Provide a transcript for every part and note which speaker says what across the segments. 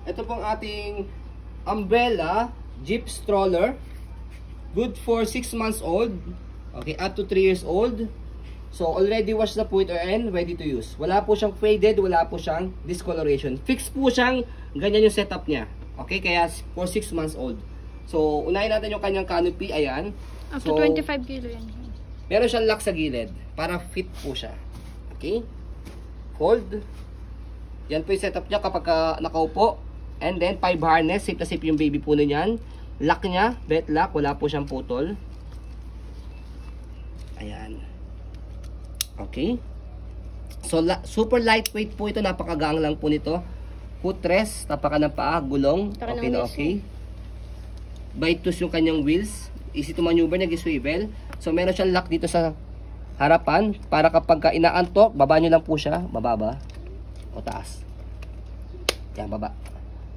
Speaker 1: ito pong ating umbrella jeep stroller. Good for 6 months old. Okay, up to 3 years old. So, already washed na po ito and ready to use. Wala po siyang faded, wala po siyang discoloration. Fixed po siyang, ganyan yung setup niya. Okay, kaya for 6 months old. So, unahin natin yung kanyang canopy. Ayan.
Speaker 2: Up to 25 kilo yan.
Speaker 1: Meron siyang lock sa gilid para fit po siya. Okay. Fold. Yan po yung setup niya kapag nakaupo. And then, 5 harness. Safe na safe yung baby po niyan. Lock niya, belt lock. Wala po siyang putol. Ayan. Okay. So, super lightweight po ito. Napakagaang lang po nito. Footrest. Tapakan ng paa. Gulong. Okay na okay. By twos yung kanyang wheels. Easy to maneuver. Nag-swivel. So, meron siyang lock dito sa harapan. Para kapag inaantok, baba nyo lang po siya. Bababa. O taas. Yan, baba.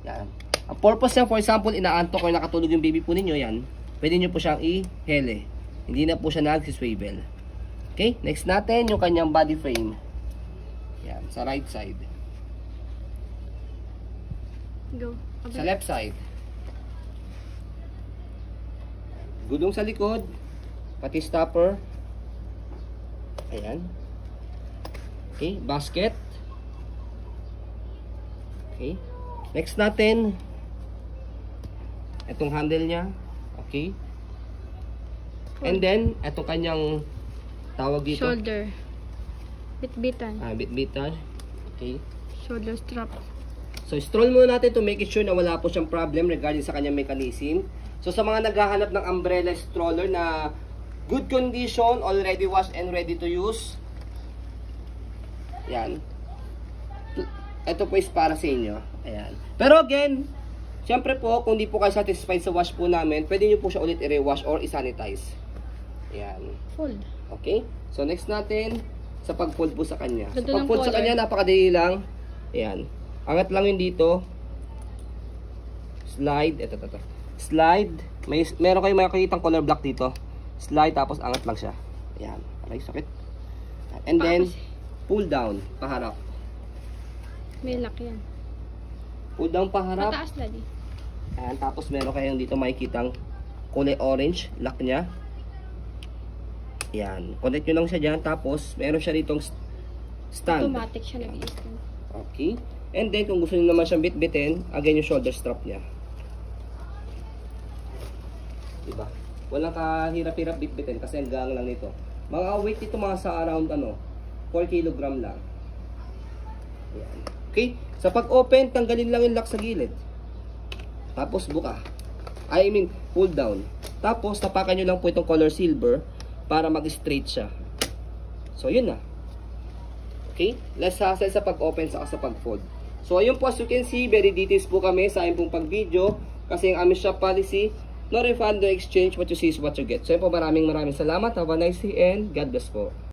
Speaker 1: Yan. Ang purpose niya, for example, inaantok or nakatulog yung baby po ninyo, yan. Pwede nyo po siyang i-hele. Hindi na po siya nag-swivel. Okay, next natin yung kanyang body frame. Yan, sa right side.
Speaker 2: Go.
Speaker 1: Sa left side. Gudong sa likod. Pati stopper. Ayan. Okay, basket. Okay. Next natin, itong handle niya. Okay. And then, itong kanyang tawag dito.
Speaker 2: Shoulder. Bit-bitan.
Speaker 1: Bit-bitan. Okay.
Speaker 2: Shoulder strap.
Speaker 1: So, stroll muna natin to make it sure na wala po siyang problem regarding sa kanyang mechanism. So, sa mga naghahanap ng umbrella stroller na good condition, already washed and ready to use, yan. Ito po is para sa inyo. Ayan. Pero again, syempre po, kung di po kayo satisfied sa wash po namin, pwede nyo po siya ulit i-rewash or i-sanitize. Ayan.
Speaker 2: Fold.
Speaker 1: Okay. So, next natin, sa pag-fold po sa kanya. Sa
Speaker 2: Ganda ng
Speaker 1: pag-fold sa
Speaker 2: color.
Speaker 1: kanya, napakadali lang. Ayan. Angat lang yun dito. Slide. Ito. Slide. Meron kayong makikitang color block dito. Slide, tapos angat lang siya. Ayan. Aray, sakit. And then, pull down. Paharap.
Speaker 2: May lock yan.
Speaker 1: Pull down paharap.
Speaker 2: Pataas, daddy.
Speaker 1: Ayan, tapos meron kayong dito makikitang kulay orange, lock niya. Ayan, connect nyo lang siya dyan. Tapos, meron siya ditong stand.
Speaker 2: Automatic siya nag-i-stand.
Speaker 1: Okay. And then, kung gusto nyo naman siyang bit-bitin, again yung shoulder strap niya. Diba? Walang kahirap-hirap bit-bitin kasi ang gang lang nito. Mga weight ito mga sa around 4 kg lang. Ayan. Okay? Sa pag-open, tanggalin lang yung lock sa gilid. Tapos buka. I mean, pull down. Tapos, tapakan nyo lang po itong color silver para mag-straight siya. So, yun na. Okay? Less hassle sa pag-open saka sa pag-fold. So, ayun po, as you can see, very details po kami sa ayun pong pag-video. Kasi ang aming shop policy, no refund, no exchange. What you see is what you get. So, yun po, maraming salamat. Have a nice day and God bless po.